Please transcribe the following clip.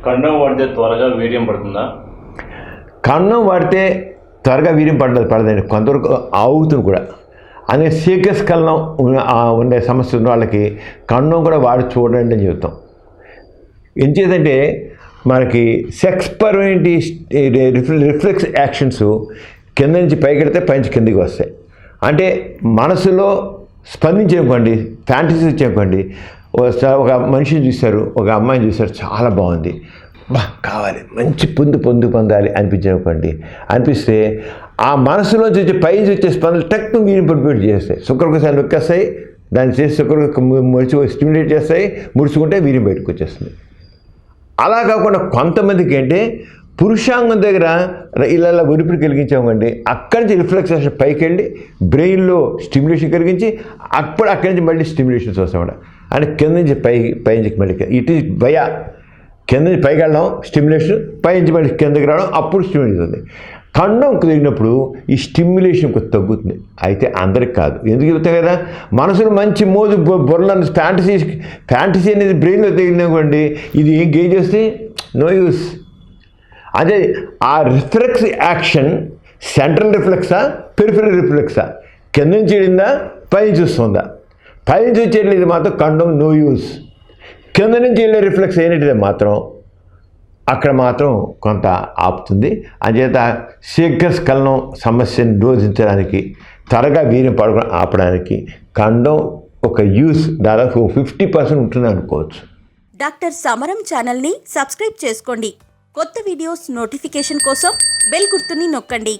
కండం వాడితే త్వరగా వీర్యం పడుతుందా? కండం వాడితే త్వరగా వీర్యం పడదండి, కొంతవరకు ఆగుతుంది కూడా. అందుకే శీఘ్రస్ఖలనం ఉండే సమస్య ఉన్న వాళ్ళకి కండం కూడా వాడి చూడండి అని చెబుతాం. ఏం చేద్దంటే మనకి సెక్స్ పరమైన రిఫ్లెక్స్ యాక్షన్స్ కింద నుంచి పైకెడితే పైనుంచి కిందికి వస్తాయి. అంటే మనసులో స్పందించేనుకోండి, ఫ్యాంటసీ వచ్చేనుకోండి, ఒక మనిషిని చూశారు, ఒక అమ్మాయిని చూశారు, చాలా బాగుంది, కావాలి, మంచి పొందాలి అనిపించనుకోండి. అనిపిస్తే ఆ మనసులోంచి వచ్చే పైనుంచి వచ్చే స్పందనలు టక్కు వీరిని పడిపోయి చేస్తాయి. శుక్రకోశాలు నొక్కేస్తాయి, దాన్ని చేసి ముడిచి స్టిమ్యులేట్ చేస్తాయి, ముడుచుకుంటే వీరిని బయటకు వచ్చేస్తుంది. అలా కాకుండా కొంతమందికి ఏంటంటే పురుషాంగం దగ్గర ఇలా ఒరిపిడి కలిగించామండి, అక్కడి నుంచి రిఫ్లెక్సేషన్ పైకి వెళ్ళి బ్రెయిన్లో స్టిమ్యులేషన్ కలిగించి అక్కడి నుంచి మళ్ళీ స్టిమ్యులేషన్స్ వస్తామన్నమాట. అంటే కింద నుంచి పైకి మళ్ళీ ఇట్ ఈజ్ భయ, కింద నుంచి పైకి వెళ్ళడం స్టిమ్యులేషన్, పైనుంచి మళ్ళీ కిందకి రావడం, అప్పుడు స్టిమ్యులేషన్ అవుతుంది. కండం తిరిగినప్పుడు ఈ స్టిమ్యులేషన్ కొంచెం తగ్గుతుంది. అయితే అందరికి కాదు, ఎందుకు చెబుతాయి కదా, మనసులో మంచి మోజు బొర్రలను ఫ్యాంటసీ అనేది బ్రెయిన్లో తగిలినవ్వండి, ఇది గేజ్ చేస్తే నో యూస్. అదే ఆ రిఫ్లెక్స్ యాక్షన్ సెంట్రల్ రిఫ్లెక్సా పెరిఫెరల్ రిఫ్లెక్సా, కింద నుంచి వెళ్ళిందా పైనుంచి వస్తుందా? పైనుంచి వచ్చి వెళ్ళేది మాత్రం కండం నో యూస్. కింద నుంచి వెళ్ళే రిఫ్లెక్స్ అయినట్టుదే మాత్రం అక్కడ మాత్రం కొంత ఆపుతుంది. అంచేత శీఘ్రస్ఖలనం సమస్యను నిరోధించడానికి, త్వరగా వీర్యం పడకుండా ఆపడానికి కండం ఒక యూస్ దాదాపు 50% ఉంటుంది అనుకోవచ్చు. డాక్టర్ సమరం ఛానల్ని సబ్స్క్రైబ్ చేసుకోండి. కొత్త వీడియోస్ నోటిఫికేషన్ కోసం బెల్ గుర్తుని నొక్కండి.